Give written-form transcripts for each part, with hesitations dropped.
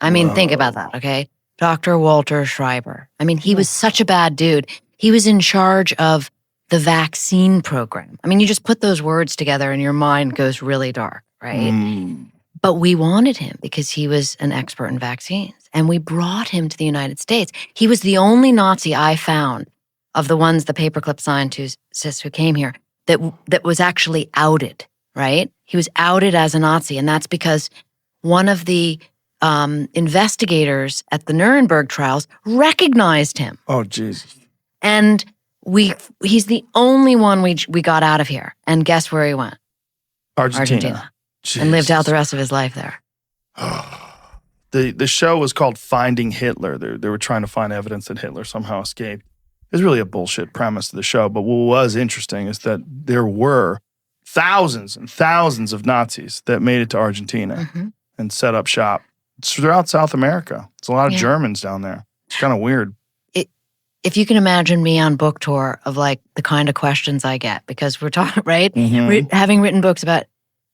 I mean, think about that, okay? Dr. Walter Schreiber. I mean, he was such a bad dude. He was in charge of the vaccine program. I mean, you just put those words together and your mind goes really dark, right? But we wanted him because he was an expert in vaccines. And we brought him to the United States. He was the only Nazi I found of the ones, the paperclip scientists who came here, that was actually outed, right? He was outed as a Nazi. And that's because one of the investigators at the Nuremberg trials recognized him. Oh, Jesus. And he's the only one we got out of here. And guess where he went? Argentina. And lived out the rest of his life there. The show was called Finding Hitler. They were trying to find evidence that Hitler somehow escaped. It was really a bullshit premise to the show, but what was interesting is that there were thousands and thousands of Nazis that made it to Argentina and set up shop. It's throughout South America. It's a lot of Germans down there. It's kind of weird. If you can imagine me on book tour of like the kind of questions I get, because we're talking, right? Having written books about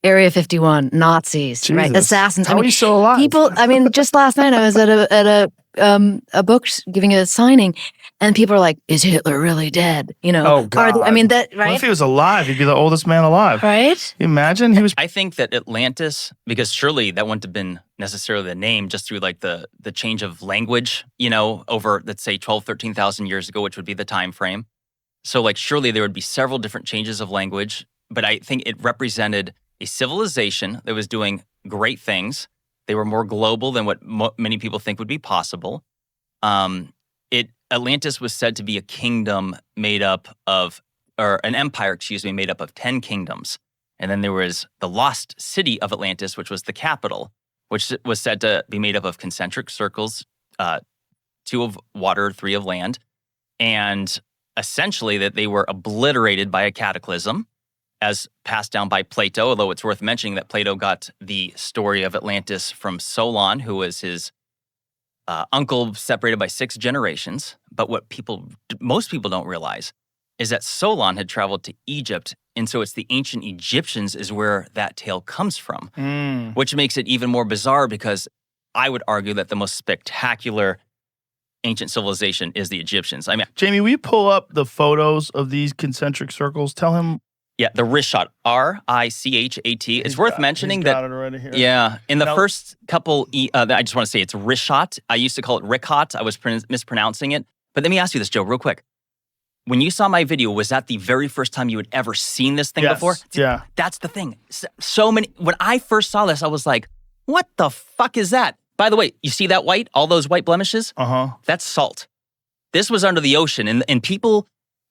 Area 51, Nazis, right? Assassins. How are you still alive? People, I mean, just last night I was at a book giving a signing, and people are like, "Is Hitler really dead?" You know? Oh God! I mean, that right? What if he was alive? He'd be the oldest man alive, right? Can you imagine he was. I think that Atlantis, because surely that wouldn't have been necessarily the name, just through like the change of language, you know, over let's say 12, 13,000 years ago, which would be the time frame. So like surely there would be several different changes of language, but I think it represented a civilization that was doing great things. They were more global than what many people think would be possible. Atlantis was said to be a kingdom made up of, or an empire, excuse me, made up of 10 kingdoms. And then there was the lost city of Atlantis, which was the capital, which was said to be made up of concentric circles, 2 of water, 3 of land. And essentially that they were obliterated by a cataclysm, as passed down by Plato, although it's worth mentioning that Plato got the story of Atlantis from Solon, who was his uncle separated by 6 generations. But what most people don't realize is that Solon had traveled to Egypt, and so it's the ancient Egyptians is where that tale comes from, which makes it even more bizarre because I would argue that the most spectacular ancient civilization is the Egyptians. I mean, Jamie, will you pull up the photos of these concentric circles? Tell him. Yeah, the Richat, R-I-C-H-A-T. It's worth mentioning that. Got it already here. Yeah, in the first couple, I just want to say it's Richat. I used to call it Ricot. I was mispronouncing it. But let me ask you this, Joe, real quick. When you saw my video, was that the very first time you had ever seen this thing before? Yeah. That's the thing. So many. When I first saw this, I was like, "What the fuck is that?" By the way, you see that white? All those white blemishes? That's salt. This was under the ocean, and people.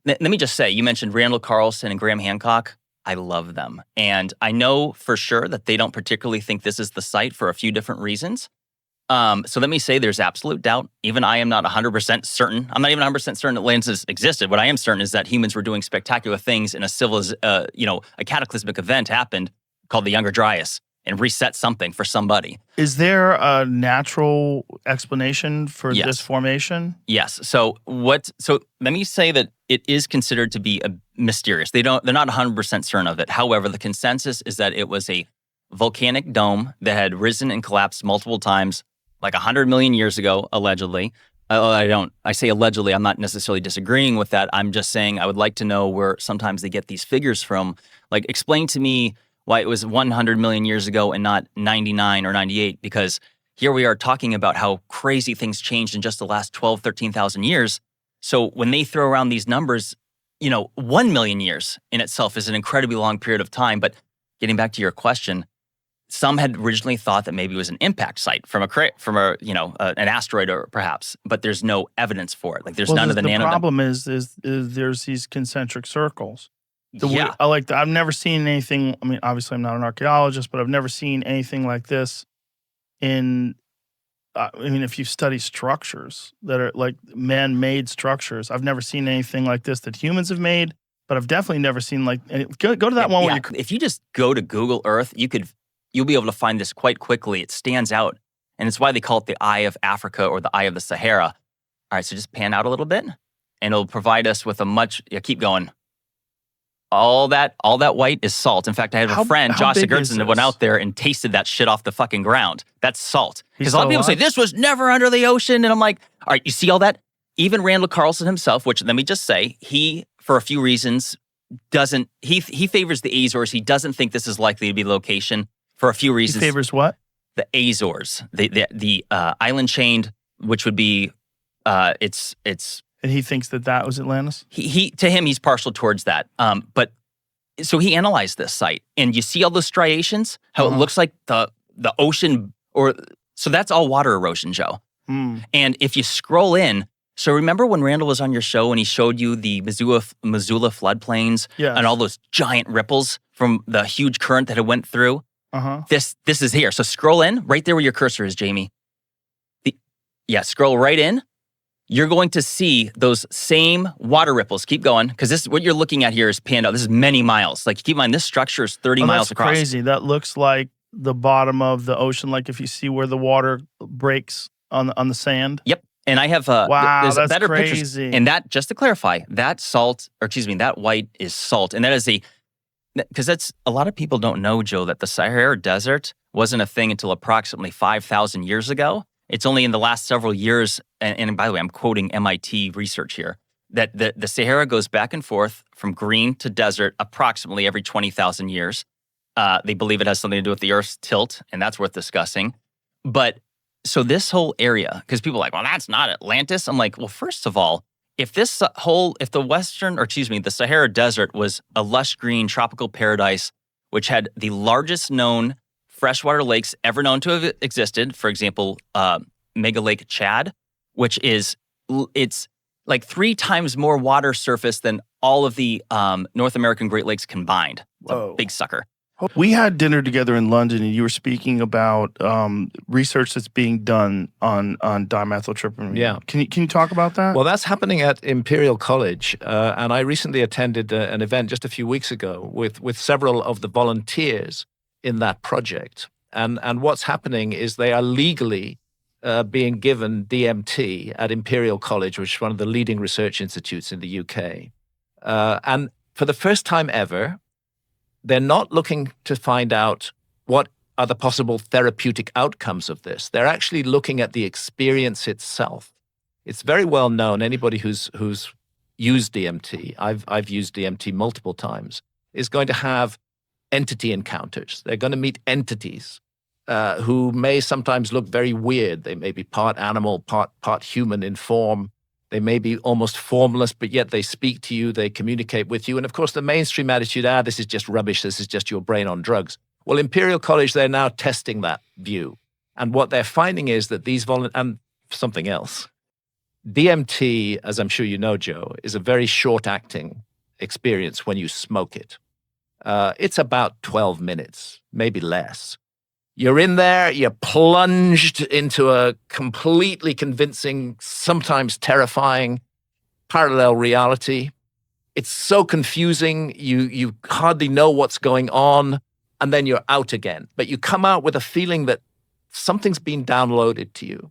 Let me just say, you mentioned Randall Carlson and Graham Hancock. I love them. And I know for sure that they don't particularly think this is the site for a few different reasons. So let me say there's absolute doubt. Even I am not 100% certain. I'm not even 100% certain Atlantis existed. What I am certain is that humans were doing spectacular things and a cataclysmic event happened called the Younger Dryas and reset something for somebody. Is there a natural explanation for this formation? Yes. So let me say that it is considered to be mysterious. They're not 100% certain of it. However, the consensus is that it was a volcanic dome that had risen and collapsed multiple times, like 100 million years ago, allegedly. I say allegedly, I'm not necessarily disagreeing with that. I'm just saying I would like to know where sometimes they get these figures from. Like, explain to me why it was 100 million years ago and not 99 or 98, because here we are talking about how crazy things changed in just the last 12, 13,000 years. So when they throw around these numbers, 1 million years in itself is an incredibly long period of time. But getting back to your question, some had originally thought that maybe it was an impact site from an asteroid or perhaps, but there's no evidence for it. Like there's none of the nano. The problem is there's these concentric circles. I've never seen anything. I mean, obviously I'm not an archaeologist, but I've never seen anything like this if you study structures that are like man-made structures, I've never seen anything like this that humans have made, but I've definitely never seen go to that one where if you just go to Google Earth, you'll be able to find this quite quickly. It stands out, and it's why they call it the Eye of Africa or the Eye of the Sahara. All right, so just pan out a little bit, and it'll provide us with keep going. All that white is salt. In fact, I have a friend, how Josh big is Sigurdsson, that went this? out there and tasted that shit off the fucking ground. That's salt. He's Because a lot of still people say, alive? this was never under the ocean. And I'm like, all right, you see all that? Even Randall Carlson himself, which let me just say, he, for a few reasons, doesn't, he favors the Azores. He doesn't think this is likely to be the location for a few He reasons. favors what? The Azores, the island chain, which would be, it's And he thinks that was Atlantis? he to him, he's partial towards that. But so he analyzed this site, and you see all those striations, how it looks like the ocean, so that's all water erosion, Joe. And if you scroll in, so remember when Randall was on your show and he showed you the Missoula floodplains and all those giant ripples from the huge current that it went through? This is here. So scroll in, right there where your cursor is, Jamie. Scroll right in. You're going to see those same water ripples. Keep going, because this what you're looking at here is panned out. This is many miles. Like, keep in mind, this structure is 30 miles across. That's crazy. That looks like the bottom of the ocean, like if you see where the water breaks on the sand. Yep. And I have wow, there's that's better crazy. pictures. And that, just to clarify, that white is salt. And that is because that's, a lot of people don't know, Joe, that the Sahara Desert wasn't a thing until approximately 5,000 years ago. It's only in the last several years, and by the way, I'm quoting MIT research here, that the Sahara goes back and forth from green to desert approximately every 20,000 years. They believe it has something to do with the Earth's tilt, and that's worth discussing. But so this whole area, because people are like, well, that's not Atlantis. I'm like, well, first of all, if the Sahara Desert was a lush green tropical paradise, which had the largest known freshwater lakes ever known to have existed, for example, Mega Lake Chad, which it's like 3 times more water surface than all of the North American Great Lakes combined. It's a big sucker. We had dinner together in London, and you were speaking about research that's being done on dimethyltryptamine. Yeah. Can you talk about that? Well, that's happening at Imperial College, and I recently attended an event just a few weeks ago with several of the volunteers in that project. And what's happening is they are legally being given DMT at Imperial College, which is one of the leading research institutes in the UK. And for the first time ever, they're not looking to find out what are the possible therapeutic outcomes of this. They're actually looking at the experience itself. It's very well known, anybody who's used DMT, I've used DMT multiple times, is going to have entity encounters. They're going to meet entities who may sometimes look very weird. They may be part animal, part human in form. They may be almost formless, but yet they speak to you, they communicate with you. And of course, the mainstream attitude, this is just rubbish, this is just your brain on drugs. Well, Imperial College, they're now testing that view. And what they're finding is that and something else, DMT, as I'm sure you know, Joe, is a very short-acting experience when you smoke it. It's about 12 minutes, maybe less. You're in there, you're plunged into a completely convincing, sometimes terrifying parallel reality. It's so confusing, you hardly know what's going on, and then you're out again. But you come out with a feeling that something's been downloaded to you.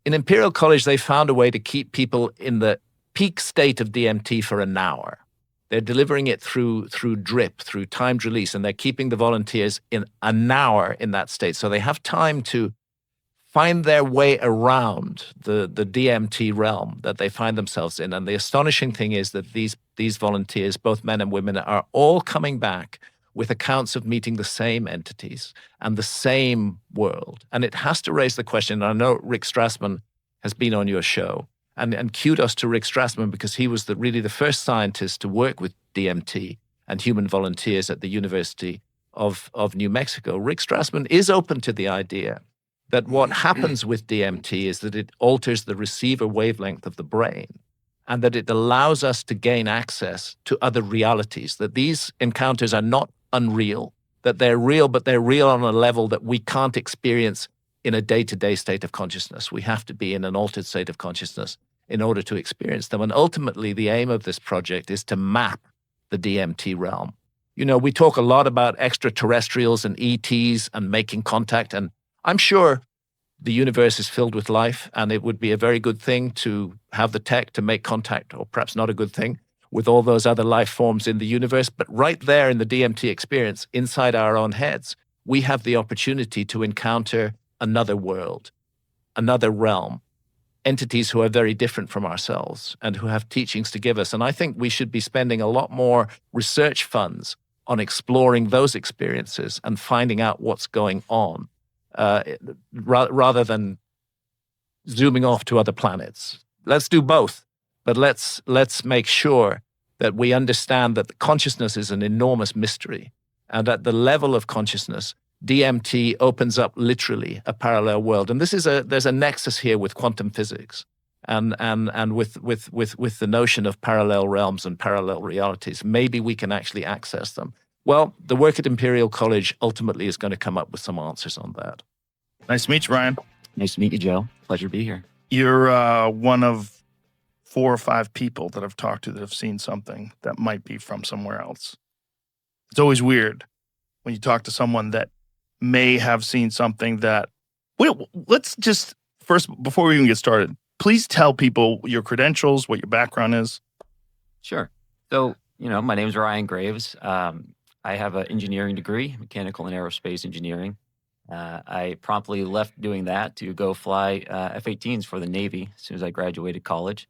In Imperial College, they found a way to keep people in the peak state of DMT for an hour. They're delivering it through drip, through timed release, and they're keeping the volunteers in an hour in that state. So they have time to find their way around the DMT realm that they find themselves in. And the astonishing thing is that these volunteers, both men and women, are all coming back with accounts of meeting the same entities and the same world. And it has to raise the question, and I know Rick Strassman has been on your show, and kudos to Rick Strassman, because he was really the first scientist to work with DMT and human volunteers at the University of New Mexico. Rick Strassman is open to the idea that what happens with DMT is that it alters the receiver wavelength of the brain, and that it allows us to gain access to other realities, that these encounters are not unreal, that they're real, but they're real on a level that we can't experience in a day-to-day state of consciousness. We have to be in an altered state of consciousness in order to experience them. And ultimately, the aim of this project is to map the DMT realm. You know, we talk a lot about extraterrestrials and ETs and making contact, and I'm sure the universe is filled with life, and it would be a very good thing to have the tech to make contact, or perhaps not a good thing. with all those other life forms in the universe. But right there in the DMT experience, inside our own heads, we have the opportunity to encounter another world, another realm, entities who are very different from ourselves and who have teachings to give us. And I think we should be spending a lot more research funds on exploring those experiences and finding out what's going on, rather than zooming off to other planets. Let's do both, but let's make sure that we understand that the consciousness is an enormous mystery, and at the level of consciousness, DMT opens up literally a parallel world. And there's a nexus here with quantum physics and with the notion of parallel realms and parallel realities. Maybe we can actually access them. Well, the work at Imperial College ultimately is going to come up with some answers on that. Nice to meet you, Ryan. Nice to meet you, Joe. Pleasure to be here. You're one of 4 or 5 people that I've talked to that have seen something that might be from somewhere else. It's always weird when you talk to someone that may have seen something that... Well, let's just, first, before we even get started, please tell people your credentials, what your background is. Sure. So, my name is Ryan Graves. I have an engineering degree, mechanical and aerospace engineering. I promptly left doing that to go fly F-18s for the Navy as soon as I graduated college.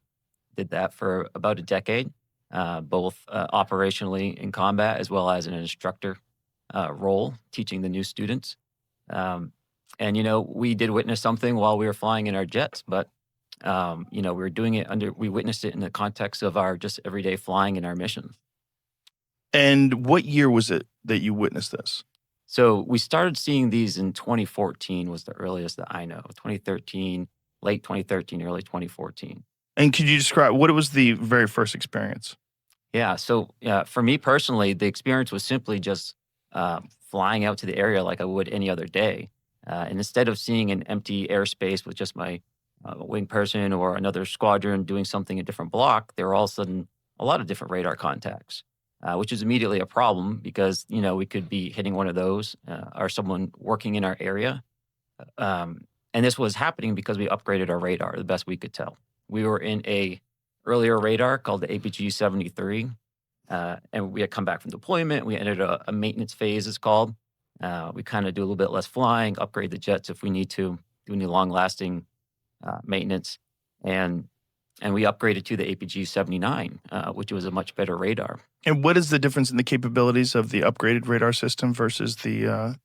Did that for about a decade, both operationally in combat as well as an instructor role, teaching the new students. We did witness something while we were flying in our jets, but we were doing it we witnessed it in the context of our just everyday flying in our missions. And what year was it that you witnessed this? So we started seeing these in 2014 was the earliest that I know. 2013, late 2013, early 2014. And could you describe what was the very first experience? Yeah. So for me personally, the experience was simply just flying out to the area like I would any other day. And instead of seeing an empty airspace with just my wing person or another squadron doing something in a different block, there were all of a sudden a lot of different radar contacts, which is immediately a problem because, we could be hitting one of those or someone working in our area. And this was happening because we upgraded our radar the best we could tell. We were in a earlier radar called the APG-73, and we had come back from deployment. We entered a maintenance phase, it's called. We kind of do a little bit less flying, upgrade the jets if we need to, do any long-lasting maintenance. And we upgraded to the APG-79, which was a much better radar. And what is the difference in the capabilities of the upgraded radar system versus the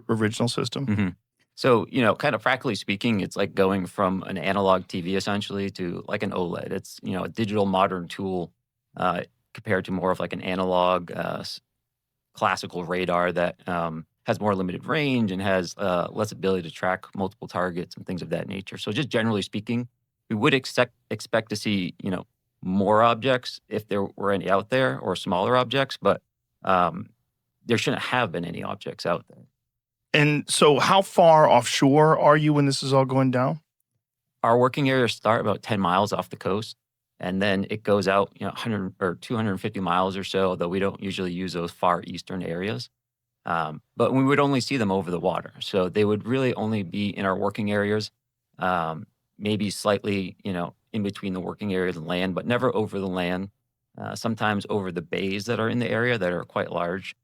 original system? Mm-hmm. So, kind of practically speaking, it's like going from an analog TV essentially to like an OLED. It's, a digital modern tool compared to more of like an analog classical radar that has more limited range and has less ability to track multiple targets and things of that nature. So just generally speaking, we would expect to see, more objects if there were any out there or smaller objects, but there shouldn't have been any objects out there. And so how far offshore are you when this is all going down? Our working areas start about 10 miles off the coast, and then it goes out, 100 or 250 miles or so, though we don't usually use those far eastern areas. But we would only see them over the water. So they would really only be in our working areas, maybe slightly, in between the working areas and land, but never over the land. Sometimes over the bays that are in the area that are quite large.